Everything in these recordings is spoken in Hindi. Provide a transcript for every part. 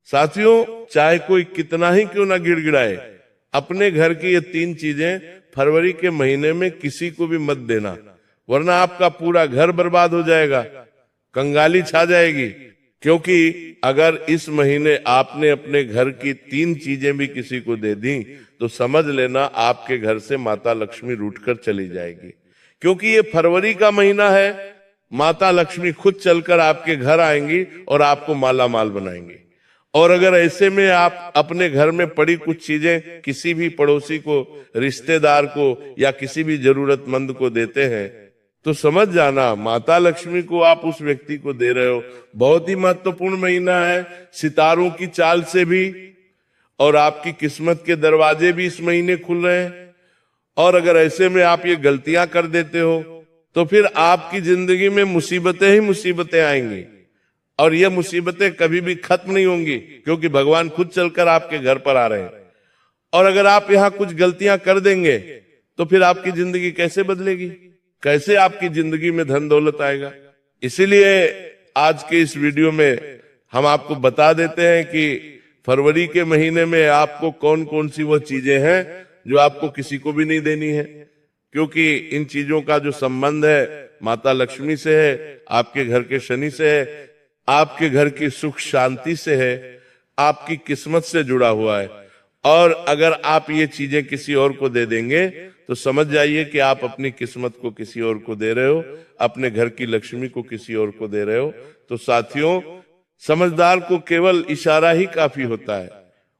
साथियों, चाहे कोई कितना ही क्यों ना गिड़गिड़ाए, अपने घर की ये 3 चीजें फरवरी के महीने में किसी को भी मत देना, वरना आपका पूरा घर बर्बाद हो जाएगा, कंगाली छा जाएगी। क्योंकि अगर इस महीने आपने अपने घर की 3 चीजें भी किसी को दे दी तो समझ लेना आपके घर से माता लक्ष्मी रूठकर चली जाएगी। क्योंकि ये फरवरी का महीना है, माता लक्ष्मी खुद चलकर आपके घर आएंगी और आपको माला माल बनाएंगी। और अगर ऐसे में आप अपने घर में पड़ी कुछ चीजें किसी भी पड़ोसी को, रिश्तेदार को या किसी भी जरूरतमंद को देते हैं तो समझ जाना माता लक्ष्मी को आप उस व्यक्ति को दे रहे हो। बहुत ही महत्वपूर्ण महीना है, सितारों की चाल से भी और आपकी किस्मत के दरवाजे भी इस महीने खुल रहे हैं। और अगर ऐसे में आप ये गलतियां कर देते हो तो फिर आपकी जिंदगी में मुसीबतें ही मुसीबतें आएंगी और ये मुसीबतें कभी भी खत्म नहीं होंगी, क्योंकि भगवान खुद चलकर आपके घर पर आ रहे हैं। और अगर आप यहाँ कुछ गलतियां कर देंगे तो फिर आपकी जिंदगी कैसे बदलेगी, कैसे आपकी जिंदगी में धन दौलत आएगा। इसीलिए आज के इस वीडियो में हम आपको बता देते हैं कि फरवरी के महीने में आपको कौन कौन सी वो चीजें हैं जो आपको किसी को भी नहीं देनी है, क्योंकि इन चीजों का जो संबंध है माता लक्ष्मी से है, आपके घर के शनि से है, आपके घर की सुख शांति से है, आपकी किस्मत से जुड़ा हुआ है। और अगर आप ये चीजें किसी और को दे देंगे तो समझ जाइए कि आप अपनी किस्मत को किसी और को दे रहे हो, अपने घर की लक्ष्मी को किसी और को दे रहे हो। तो साथियों, समझदार को केवल इशारा ही काफी होता है,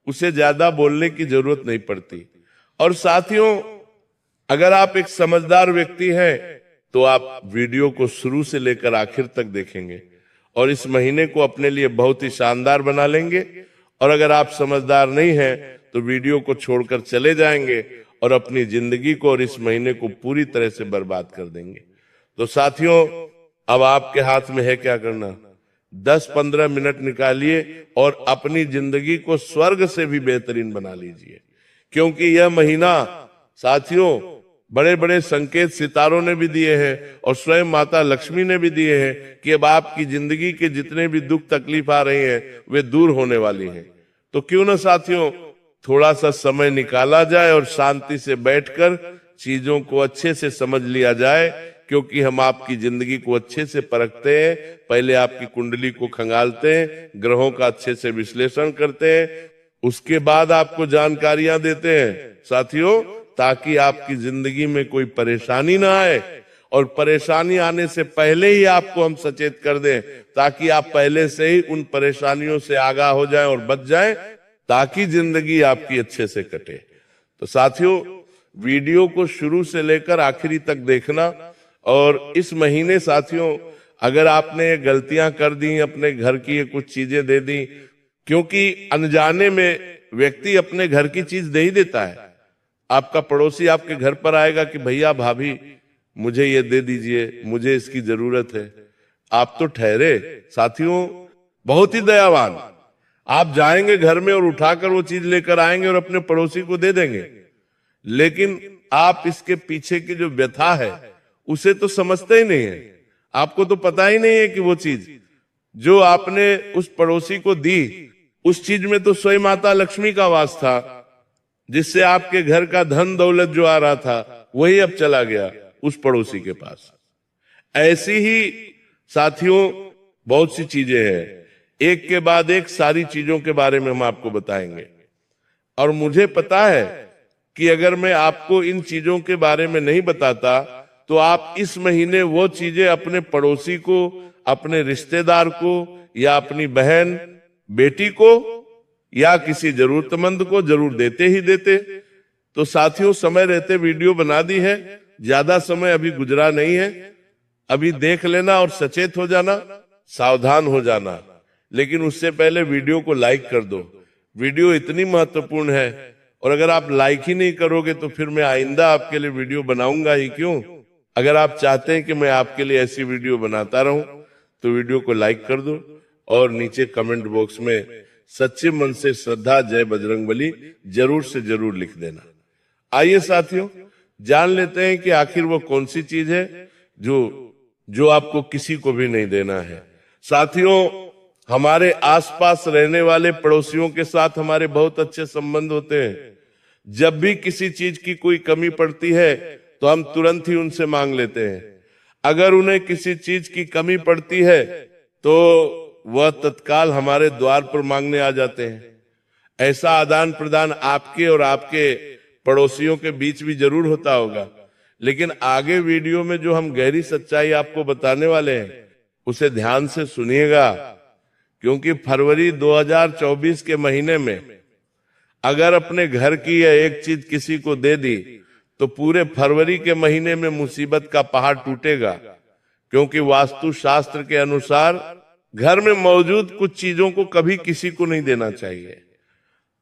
उसे ज्यादा बोलने की जरूरत नहीं पड़ती। और साथियों, अगर आप एक समझदार व्यक्ति हैं तो आप वीडियो को शुरू से लेकर आखिर तक देखेंगे और इस महीने को अपने लिए बहुत ही शानदार बना लेंगे। और अगर आप समझदार नहीं हैं तो वीडियो को छोड़कर चले जाएंगे और अपनी जिंदगी को और इस महीने को पूरी तरह से बर्बाद कर देंगे। तो साथियों, अब आपके हाथ में है क्या करना। 10-15 मिनट निकालिए और अपनी जिंदगी को स्वर्ग से भी बेहतरीन बना लीजिए, क्योंकि यह महीना साथियों बड़े बड़े संकेत सितारों ने भी दिए हैं और स्वयं माता लक्ष्मी ने भी दिए हैं कि अब आपकी जिंदगी के जितने भी दुख तकलीफ आ रही हैं वे दूर होने वाली हैं। तो क्यों ना साथियों थोड़ा सा समय निकाला जाए और शांति से बैठकर चीजों को अच्छे से समझ लिया जाए, क्योंकि हम आपकी जिंदगी को अच्छे से परखते हैं। पहले आपकी कुंडली को खंगालते हैं, ग्रहों का अच्छे से विश्लेषण करते हैं, उसके बाद आपको जानकारियां देते हैं साथियों, ताकि आपकी जिंदगी में कोई परेशानी ना आए। और परेशानी आने से पहले ही आपको हम सचेत कर दें, ताकि आप पहले से ही उन परेशानियों से आगाह हो जाएं और बच जाएं, ताकि जिंदगी आपकी अच्छे से कटे। तो साथियों, वीडियो को शुरू से लेकर आखिरी तक देखना। और इस महीने साथियों, अगर आपने गलतियां कर दी, अपने घर की ये कुछ चीजें दे दी, क्योंकि अनजाने में व्यक्ति अपने घर की चीज दे ही देता है। आपका पड़ोसी आपके घर पर आएगा कि भैया भाभी मुझे ये दे दीजिए, मुझे इसकी जरूरत है। आप तो ठहरे साथियों बहुत ही दयावान, आप जाएंगे घर में और उठाकर वो चीज लेकर आएंगे और अपने पड़ोसी को दे देंगे, लेकिन आप इसके पीछे की जो व्यथा है उसे तो समझते ही नहीं है। आपको तो पता ही नहीं है कि वो चीज जो आपने उस पड़ोसी को दी, उस चीज में तो स्वयं माता लक्ष्मी का वास था, जिससे आपके घर का धन दौलत जो आ रहा था वही अब चला गया उस पड़ोसी के पास। ऐसी ही साथियों बहुत सी चीजें हैं, एक के बाद एक सारी चीजों के बारे में हम आपको बताएंगे। और मुझे पता है कि अगर मैं आपको इन चीजों के बारे में नहीं बताता तो आप इस महीने वो चीजें अपने पड़ोसी को, अपने रिश्तेदार को या अपनी बहन बेटी को या किसी जरूरतमंद को जरूर देते ही देते। तो साथियों, समय रहते वीडियो बना दी है, ज्यादा समय अभी गुजरा नहीं है, अभी देख लेना और सचेत हो जाना, सावधान हो जाना। लेकिन उससे पहले वीडियो को लाइक कर दो, वीडियो इतनी महत्वपूर्ण है। और अगर आप लाइक ही नहीं करोगे तो फिर मैं आइंदा आपके लिए वीडियो बनाऊंगा ही क्यों। अगर आप चाहते हैं कि मैं आपके लिए ऐसी वीडियो बनाता रहूं तो वीडियो को लाइक कर दो और नीचे कमेंट बॉक्स में सच्चे मन से श्रद्धा जय बजरंगबली जरूर से जरूर लिख देना। आइए साथियों, जान लेते हैं कि आखिर वो कौन सी चीज है जो आपको किसी को भी नहीं देना है। साथियों, हमारे आसपास रहने वाले पड़ोसियों के साथ हमारे बहुत अच्छे संबंध होते हैं। जब भी किसी चीज की कोई कमी पड़ती है तो हम तुरंत ही उनसे मांग लेते हैं। अगर उन्हें किसी चीज की कमी पड़ती है तो वह तत्काल हमारे द्वार पर मांगने आ जाते हैं। ऐसा आदान प्रदान आपके और आपके पड़ोसियों के बीच भी जरूर होता होगा। लेकिन आगे वीडियो में जो हम गहरी सच्चाई आपको बताने वाले हैं उसे ध्यान से सुनिएगा, क्योंकि फरवरी 2024 के महीने में अगर अपने घर की यह एक चीज किसी को दे दी तो पूरे फरवरी के महीने में मुसीबत का पहाड़ टूटेगा। क्योंकि वास्तु शास्त्र के अनुसार घर में मौजूद कुछ चीजों को कभी किसी को नहीं देना चाहिए,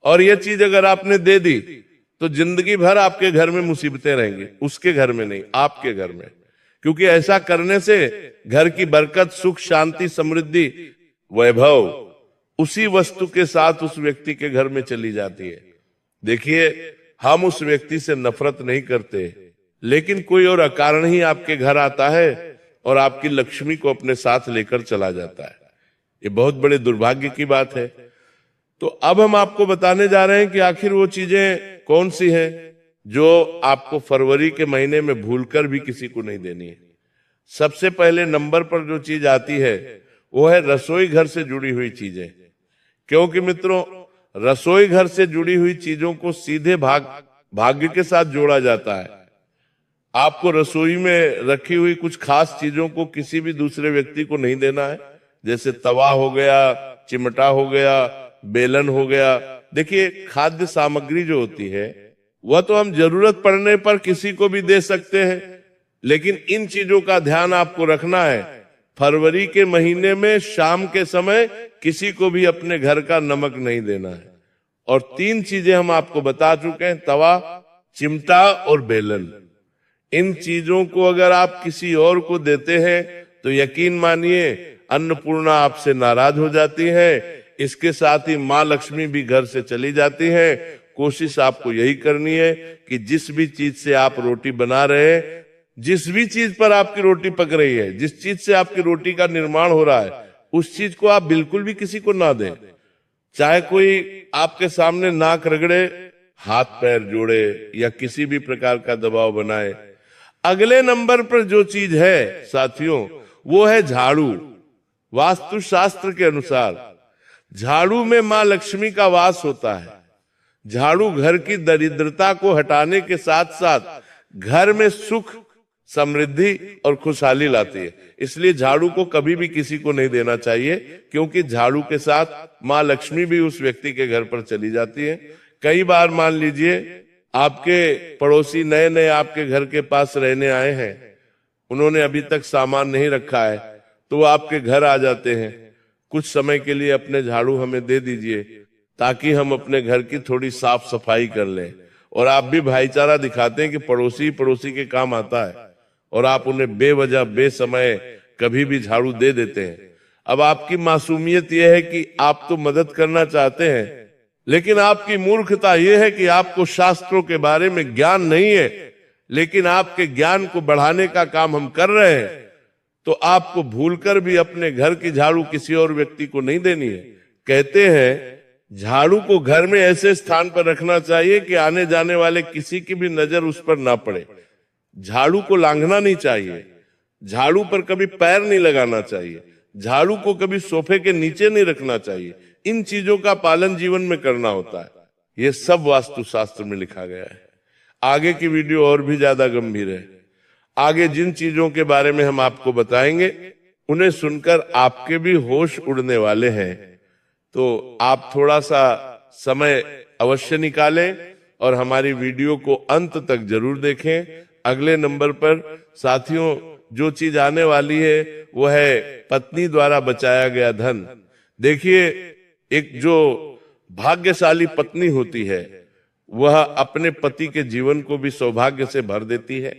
और यह चीज अगर आपने दे दी तो जिंदगी भर आपके घर में मुसीबतें रहेंगी, उसके घर में नहीं, आपके घर में। क्योंकि ऐसा करने से घर की बरकत, सुख, शांति, समृद्धि, वैभव उसी वस्तु के साथ उस व्यक्ति के घर में चली जाती है। देखिए, हम उस व्यक्ति से नफरत नहीं करते, लेकिन कोई और अकारण ही आपके घर आता है और आपकी लक्ष्मी को अपने साथ लेकर चला जाता है। ये बहुत बड़े दुर्भाग्य की बात है। तो अब हम आपको बताने जा रहे हैं कि आखिर वो चीजें कौन सी हैं जो आपको फरवरी के महीने में भूलकर भी किसी को नहीं देनी है। सबसे पहले नंबर पर जो चीज आती है वो है रसोई घर से जुड़ी हुई चीजें। क्योंकि मित्रों, रसोई घर से जुड़ी हुई चीजों को सीधे भाग्य के साथ जोड़ा जाता है। आपको रसोई में रखी हुई कुछ खास चीजों को किसी भी दूसरे व्यक्ति को नहीं देना है। जैसे तवा हो गया, चिमटा हो गया, बेलन हो गया। देखिए, खाद्य सामग्री जो होती है वह तो हम जरूरत पड़ने पर किसी को भी दे सकते हैं, लेकिन इन चीजों का ध्यान आपको रखना है। फरवरी के महीने में शाम के समय किसी को भी अपने घर का नमक नहीं देना है। और 3 चीजें हम आपको बता चुके हैं, तवा, चिमटा और बेलन। इन चीजों को अगर आप किसी और को देते हैं तो यकीन मानिए अन्नपूर्णा आपसे नाराज हो जाती है। इसके साथ ही माँ लक्ष्मी भी घर से चली जाती है। कोशिश आपको यही करनी है कि जिस भी चीज से आप रोटी बना रहे हैं, जिस भी चीज पर आपकी रोटी पक रही है, जिस चीज से आपकी रोटी का निर्माण हो रहा है, उस चीज को आप बिल्कुल भी किसी को ना दें। चाहे कोई आपके सामने नाक रगड़े, हाथ पैर जोड़े या किसी भी प्रकार का दबाव बनाए। अगले नंबर पर जो चीज है साथियों, वो है झाड़ू। वास्तु शास्त्र के अनुसार झाड़ू में मां लक्ष्मी का वास होता है। झाड़ू घर की दरिद्रता को हटाने के साथ साथ घर में सुख, समृद्धि और खुशहाली लाती है। इसलिए झाड़ू को कभी भी किसी को नहीं देना चाहिए, क्योंकि झाड़ू के साथ मां लक्ष्मी भी उस व्यक्ति के घर पर चली जाती है। कई बार मान लीजिए आपके पड़ोसी नए नए आपके घर के पास रहने आए हैं, उन्होंने अभी तक सामान नहीं रखा है, तो वो आपके घर आ जाते हैं। कुछ समय के लिए अपने झाड़ू हमें दे दीजिए ताकि हम अपने घर की थोड़ी साफ सफाई कर लें। और आप भी भाईचारा दिखाते हैं कि पड़ोसी पड़ोसी के काम आता है, और आप उन्हें बेवजह बेसमय कभी भी झाड़ू दे देते हैं। अब आपकी मासूमियत यह है कि आप तो मदद करना चाहते हैं, लेकिन आपकी मूर्खता यह है कि आपको शास्त्रों के बारे में ज्ञान नहीं है। लेकिन आपके ज्ञान को बढ़ाने का काम हम कर रहे हैं, तो आपको भूलकर भी अपने घर की झाड़ू किसी और व्यक्ति को नहीं देनी है। कहते हैं झाड़ू को घर में ऐसे स्थान पर रखना चाहिए कि आने जाने वाले किसी की भी नजर उस पर ना पड़े। झाड़ू को लांघना नहीं चाहिए, झाड़ू पर कभी पैर नहीं लगाना चाहिए, झाड़ू को कभी सोफे के नीचे नहीं रखना चाहिए। इन चीजों का पालन जीवन में करना होता है। ये सब वास्तु शास्त्र में लिखा गया है। आगे की वीडियो और भी ज्यादा गंभीर है। आगे जिन चीजों के बारे में हम आपको बताएंगे उन्हें सुनकर आपके भी होश उड़ने वाले हैं। तो आप थोड़ा सा समय अवश्य निकालें और हमारी वीडियो को अंत तक जरूर देखें। अगले नंबर पर साथियों जो चीज आने वाली है वो है पत्नी द्वारा बचाया गया धन। देखिए, एक जो भाग्यशाली पत्नी होती है वह अपने पति के जीवन को भी सौभाग्य से भर देती है।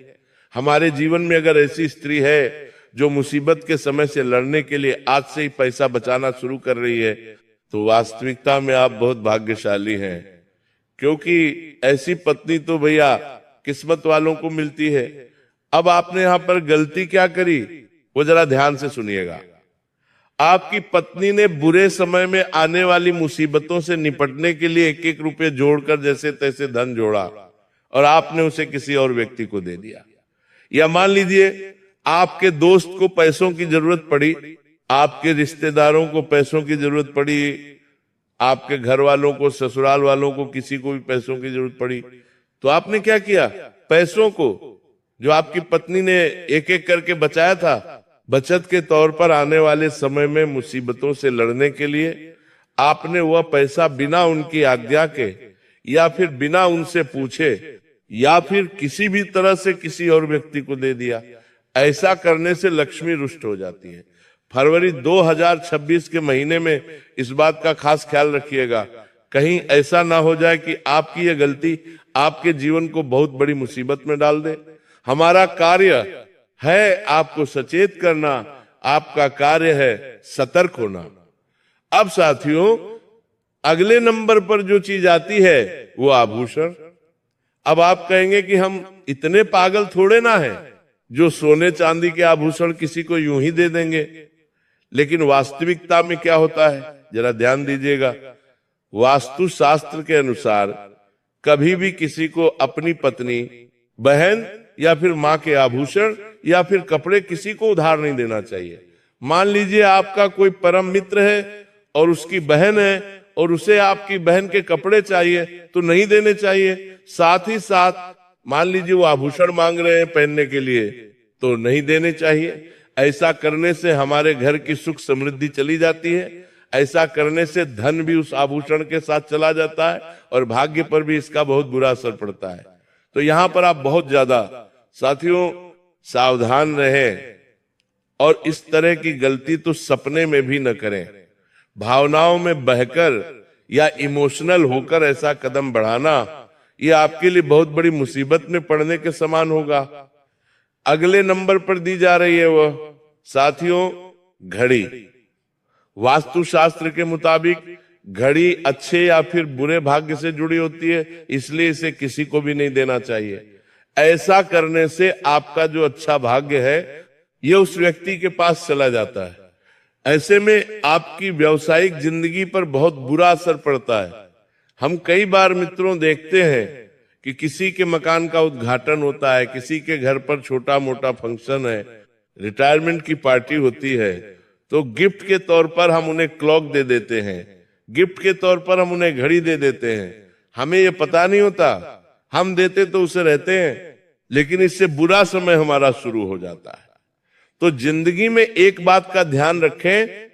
हमारे जीवन में अगर ऐसी स्त्री है जो मुसीबत के समय से लड़ने के लिए आज से ही पैसा बचाना शुरू कर रही है, तो वास्तविकता में आप बहुत भाग्यशाली हैं, क्योंकि ऐसी पत्नी तो भैया किस्मत वालों को मिलती है। अब आपने यहां पर गलती क्या करी वो जरा ध्यान से सुनिएगा। आपकी पत्नी ने बुरे समय में आने वाली मुसीबतों से निपटने के लिए एक एक रुपये जोड़कर जैसे तैसे धन जोड़ा और आपने उसे किसी और व्यक्ति को दे दिया। या मान लीजिए आपके दोस्त को पैसों की जरूरत पड़ी, आपके रिश्तेदारों को पैसों की जरूरत पड़ी, आपके घर वालों को, ससुराल वालों को, किसी को भी पैसों की जरूरत पड़ी, तो आपने क्या किया? पैसों को जो आपकी पत्नी ने एक एक करके बचाया था, बचत के तौर पर आने वाले समय में मुसीबतों से लड़ने के लिए आपने वह पैसा बिना उनकी आज्ञा के या फिर बिना उनसे पूछे या फिर किसी भी तरह से किसी और व्यक्ति को दे दिया। ऐसा करने से लक्ष्मी रुष्ट हो जाती है। फरवरी 2026 के महीने में इस बात का खास ख्याल रखिएगा, कहीं ऐसा ना हो जाए कि आपकी यह गलती आपके जीवन को बहुत बड़ी मुसीबत में डाल दे। हमारा कार्य है आपको सचेत करना, आपका कार्य है सतर्क होना। अब साथियों, अगले नंबर पर जो चीज आती है वो आभूषण। अब आप कहेंगे कि हम इतने पागल थोड़े ना हैं जो सोने चांदी के आभूषण किसी को यूं ही दे देंगे। लेकिन वास्तविकता में क्या होता है, जरा ध्यान दीजिएगा। वास्तु शास्त्र के अनुसार कभी भी किसी को अपनी पत्नी, बहन या फिर माँ के आभूषण या फिर कपड़े किसी को उधार नहीं देना चाहिए। मान लीजिए आपका कोई परम मित्र है और उसकी बहन है और उसे आपकी बहन के कपड़े चाहिए तो नहीं देने चाहिए। साथ ही साथ मान लीजिए वो आभूषण मांग रहे हैं पहनने के लिए तो नहीं देने चाहिए। ऐसा करने से हमारे घर की सुख समृद्धि चली जाती है। ऐसा करने से धन भी उस आभूषण के साथ चला जाता है और भाग्य पर भी इसका बहुत बुरा असर पड़ता है। तो यहां पर आप बहुत ज्यादा साथियों सावधान रहें और इस तरह की गलती तो सपने में भी न करें। भावनाओं में बहकर या इमोशनल होकर ऐसा कदम बढ़ाना ये आपके लिए बहुत बड़ी मुसीबत में पड़ने के समान होगा। अगले नंबर पर दी जा रही है वह साथियों घड़ी। वास्तुशास्त्र के मुताबिक घड़ी अच्छे या फिर बुरे भाग्य से जुड़ी होती है, इसलिए इसे किसी को भी नहीं देना चाहिए। ऐसा करने से आपका जो अच्छा भाग्य है ये उस व्यक्ति के पास चला जाता है। ऐसे में आपकी व्यावसायिक जिंदगी पर बहुत बुरा असर पड़ता है। हम कई बार मित्रों देखते हैं कि किसी के मकान का उद्घाटन होता है, किसी के घर पर छोटा मोटा फंक्शन है, रिटायरमेंट की पार्टी होती है, तो गिफ्ट के तौर पर हम उन्हें क्लॉक दे देते हैं, गिफ्ट के तौर पर हम उन्हें घड़ी दे देते हैं। हमें ये पता नहीं होता, हम देते तो उसे रहते हैं, लेकिन इससे बुरा समय हमारा शुरू हो जाता है। तो जिंदगी में एक बात का ध्यान रखें,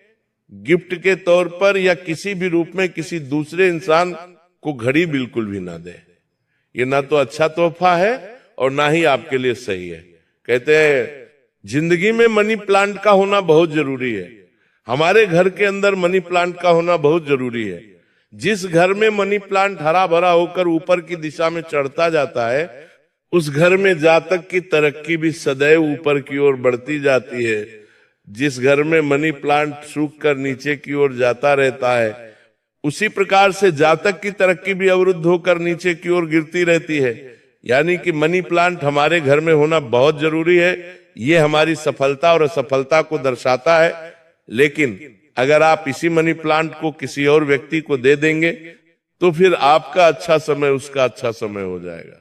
गिफ्ट के तौर पर या किसी भी रूप में किसी दूसरे इंसान को घड़ी बिल्कुल भी ना दे। ये ना तो अच्छा तोहफा है और ना ही आपके लिए सही है। कहते हैं जिंदगी में मनी प्लांट का होना बहुत जरूरी है। हमारे घर के अंदर मनी प्लांट का होना बहुत जरूरी है। जिस घर में मनी प्लांट हरा भरा होकर ऊपर की दिशा में चढ़ता जाता है, उस घर में जातक की तरक्की भी सदैव ऊपर की ओर बढ़ती जाती है। जिस घर में मनी प्लांट सूख कर नीचे की ओर जाता रहता है, उसी प्रकार से जातक की तरक्की भी अवरुद्ध होकर नीचे की ओर गिरती रहती है। यानी कि मनी प्लांट हमारे घर में होना बहुत जरूरी है। ये हमारी सफलता और असफलता को दर्शाता है। लेकिन अगर आप इसी मनी प्लांट को किसी और व्यक्ति को दे देंगे तो फिर आपका अच्छा समय उसका अच्छा समय हो जाएगा।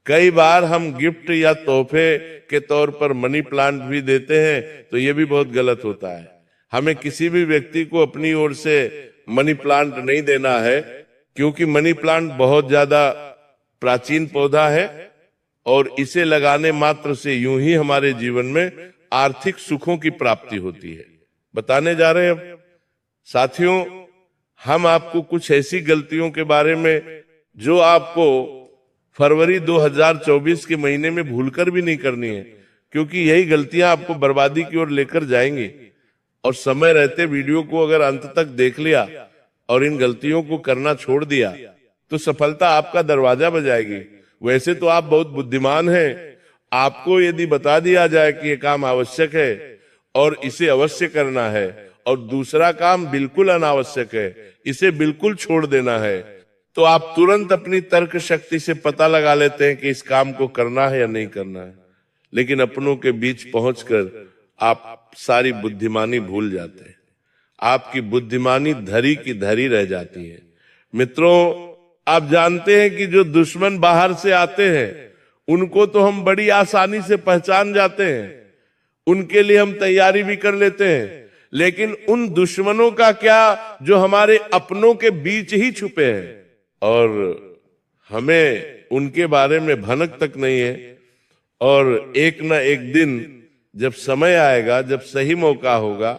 कई बार हम गिफ्ट या तोहफे के तौर पर मनी प्लांट भी देते हैं तो ये भी बहुत गलत होता है। हमें किसी भी व्यक्ति को अपनी ओर से मनी प्लांट नहीं देना है, क्योंकि मनी प्लांट बहुत ज्यादा प्राचीन पौधा है और इसे लगाने मात्र से यूं ही हमारे जीवन में आर्थिक सुखों की प्राप्ति होती है। बताने जा रहे हैं साथियों, हम आपको कुछ ऐसी गलतियों के बारे में जो आपको फरवरी 2024 के महीने में भूलकर भी नहीं करनी है, क्योंकि यही गलतियां आपको बर्बादी की ओर लेकर जाएंगी। और समय रहते वीडियो को अगर अंत तक देख लिया और इन गलतियों को करना छोड़ दिया तो सफलता आपका दरवाजा बजाएगी। वैसे तो आप बहुत बुद्धिमान हैं, आपको यदि बता दिया जाए कि ये काम आवश्यक है और इसे अवश्य करना है और दूसरा काम बिल्कुल अनावश्यक है, इसे बिल्कुल छोड़ देना है, तो आप तुरंत अपनी तर्क शक्ति से पता लगा लेते हैं कि इस काम को करना है या नहीं करना है। लेकिन अपनों के बीच पहुंचकर आप सारी बुद्धिमानी भूल जाते हैं। आपकी बुद्धिमानी धरी की धरी रह जाती है। मित्रों, आप जानते हैं कि जो दुश्मन बाहर से आते हैं उनको तो हम बड़ी आसानी से पहचान जाते हैं, उनके लिए हम तैयारी भी कर लेते हैं, लेकिन उन दुश्मनों का क्या जो हमारे अपनों के बीच ही छुपे हैं और हमें उनके बारे में भनक तक नहीं है। और एक न एक दिन जब समय आएगा, जब सही मौका होगा,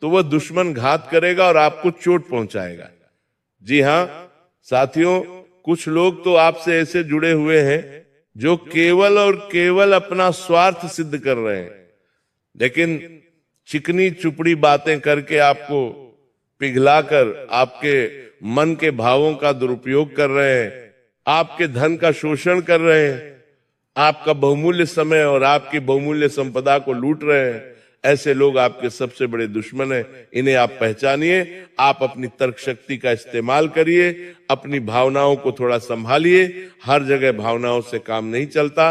तो वह दुश्मन घात करेगा और आपको चोट पहुंचाएगा। जी हां साथियों, कुछ लोग तो आपसे ऐसे जुड़े हुए हैं जो केवल और केवल अपना स्वार्थ सिद्ध कर रहे हैं, लेकिन चिकनी चुपड़ी बातें करके आपको पिघलाकर आपके मन के भावों का दुरुपयोग कर रहे हैं, आपके धन का शोषण कर रहे हैं, आपका बहुमूल्य समय और आपकी बहुमूल्य संपदा को लूट रहे हैं। ऐसे लोग आपके सबसे बड़े दुश्मन हैं। इन्हें आप पहचानिए, आप अपनी तर्क शक्ति का इस्तेमाल करिए, अपनी भावनाओं को थोड़ा संभालिए। हर जगह भावनाओं से काम नहीं चलता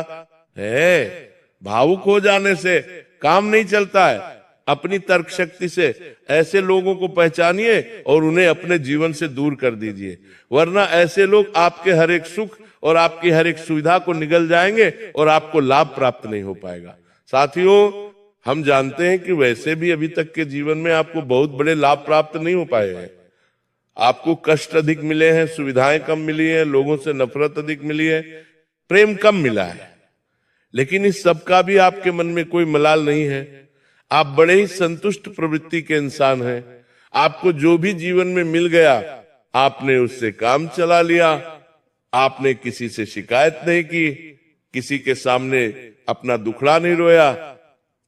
है, भावुक हो जाने से काम नहीं चलता है। अपनी तर्क शक्ति से ऐसे लोगों को पहचानिए और उन्हें अपने जीवन से दूर कर दीजिए, वरना ऐसे लोग आपके हर एक सुख और आपकी हर एक सुविधा को निगल जाएंगे और आपको लाभ प्राप्त नहीं हो पाएगा। साथियों, हम जानते हैं कि वैसे भी अभी तक के जीवन में आपको बहुत बड़े लाभ प्राप्त नहीं हो पाए हैं। आपको कष्ट अधिक मिले हैं, सुविधाएं कम मिली हैं, लोगों से नफरत अधिक मिली है, प्रेम कम मिला है, लेकिन इस सब का भी आपके मन में कोई मलाल नहीं है। आप बड़े ही संतुष्ट प्रवृत्ति के इंसान हैं। आपको जो भी जीवन में मिल गया आपने उससे काम चला लिया, आपने किसी से शिकायत नहीं की, किसी के सामने अपना दुखड़ा नहीं रोया।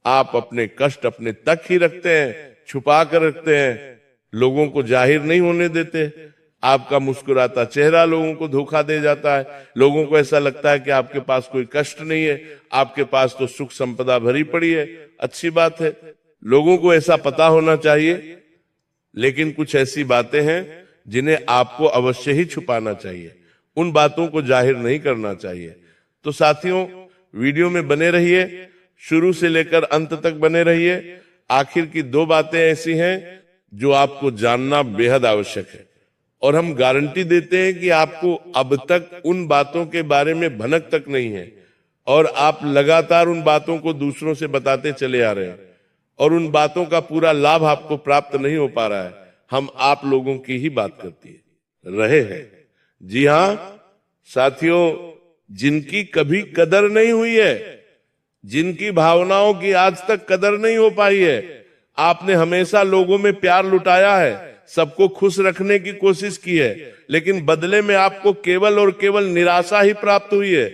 आप अपने कष्ट अपने तक ही रखते हैं, छुपा कर रखते हैं, लोगों को जाहिर नहीं होने देते। आपका मुस्कुराता चेहरा लोगों को धोखा दे जाता है। लोगों को ऐसा लगता है कि आपके पास कोई कष्ट नहीं है, आपके पास तो सुख संपदा भरी पड़ी है। अच्छी बात है, लोगों को ऐसा पता होना चाहिए, लेकिन कुछ ऐसी बातें हैं जिन्हें आपको अवश्य ही छुपाना चाहिए, उन बातों को जाहिर नहीं करना चाहिए। तो साथियों, वीडियो में बने रहिए, शुरू से लेकर अंत तक बने रहिए। आखिर की दो बातें ऐसी हैं जो आपको जानना बेहद आवश्यक है, और हम गारंटी देते हैं कि आपको अब तक उन बातों के बारे में भनक तक नहीं है, और आप लगातार उन बातों को दूसरों से बताते चले आ रहे हैं, और उन बातों का पूरा लाभ आपको प्राप्त नहीं हो पा रहा है। हम आप लोगों की ही बात करती रहे हैं। जी हां साथियों, जिनकी कभी कदर नहीं हुई है, जिनकी भावनाओं की आज तक कदर नहीं हो पाई है, आपने हमेशा लोगों में प्यार लुटाया है, सबको खुश रखने की कोशिश की है, लेकिन बदले में आपको केवल और केवल निराशा ही प्राप्त हुई है।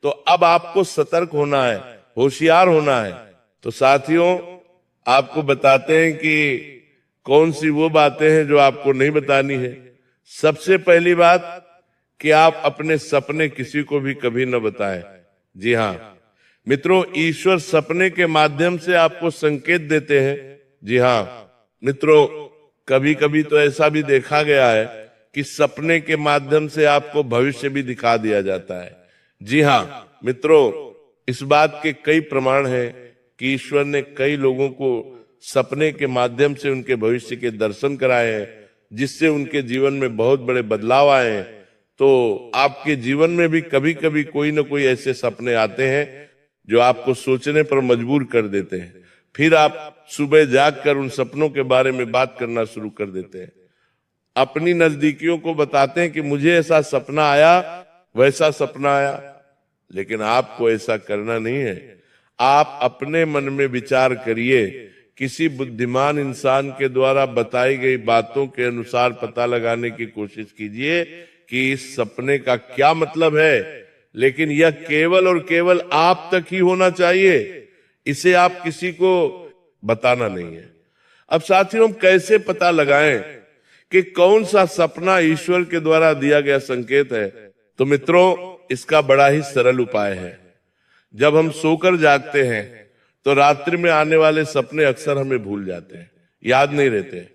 तो अब आपको सतर्क होना है, होशियार होना है। तो साथियों, आपको बताते हैं कि कौन सी वो बातें हैं जो आपको नहीं बतानी है। सबसे पहली बात कि आप अपने सपने किसी को भी कभी न बताएं। जी हां मित्रों, ईश्वर सपने के माध्यम से आपको संकेत देते हैं। जी हां मित्रों, कभी कभी तो ऐसा भी देखा गया है कि सपने के माध्यम से आपको भविष्य भी दिखा दिया जाता है। जी हां मित्रों, इस बात के कई प्रमाण हैं कि ईश्वर ने कई लोगों को सपने के माध्यम से उनके भविष्य के दर्शन कराए हैं, जिससे उनके जीवन में बहुत बड़े बदलाव आए हैं। तो आपके जीवन में भी कभी कभी कोई न कोई ऐसे सपने आते हैं जो आपको सोचने पर मजबूर कर देते हैं। फिर आप सुबह जागकर उन सपनों के बारे में बात करना शुरू कर देते हैं, अपनी नजदीकियों को बताते हैं कि मुझे ऐसा सपना आया, वैसा सपना आया। लेकिन आपको ऐसा करना नहीं है। आप अपने मन में विचार करिए, किसी बुद्धिमान इंसान के द्वारा बताई गई बातों के अनुसार पता लगाने की कोशिश कीजिए कि इस सपने का क्या मतलब है। लेकिन यह केवल और केवल आप तक ही होना चाहिए, इसे आप किसी को बताना नहीं है। अब साथियों, हम कैसे पता लगाएं कि कौन सा सपना ईश्वर के द्वारा दिया गया संकेत है? तो मित्रों, इसका बड़ा ही सरल उपाय है। जब हम सोकर जागते हैं तो रात्रि में आने वाले सपने अक्सर हमें भूल जाते हैं, याद नहीं रहते।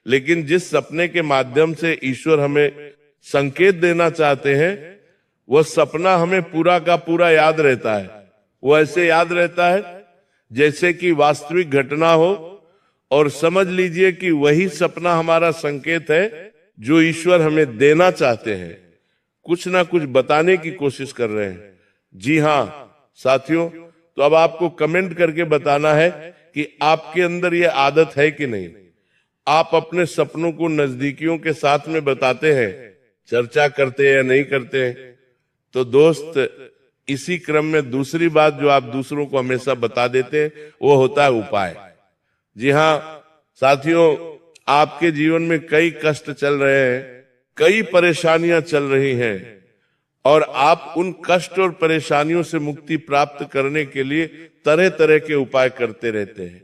लेकिन जिस सपने के माध्यम से ईश्वर हमें संकेत देना चाहते हैं, वह सपना हमें पूरा का पूरा याद रहता है। वो ऐसे याद रहता है जैसे कि वास्तविक घटना हो, और समझ लीजिए कि वही सपना हमारा संकेत है जो ईश्वर हमें देना चाहते हैं, कुछ ना कुछ बताने की कोशिश कर रहे हैं। जी हाँ साथियों, तो अब आपको कमेंट करके बताना है कि आपके अंदर ये आदत है कि नहीं। आप अपने सपनों को नजदीकियों के साथ में बताते हैं, चर्चा करते हैं या नहीं करते हैं। तो दोस्त, इसी क्रम में दूसरी बात जो आप दूसरों को हमेशा बता देते हैं वो होता है उपाय। जी हाँ साथियों, आपके जीवन में कई कष्ट चल रहे हैं, कई परेशानियां चल रही हैं, और आप उन कष्ट और परेशानियों से मुक्ति प्राप्त करने के लिए तरह तरह के उपाय करते रहते हैं।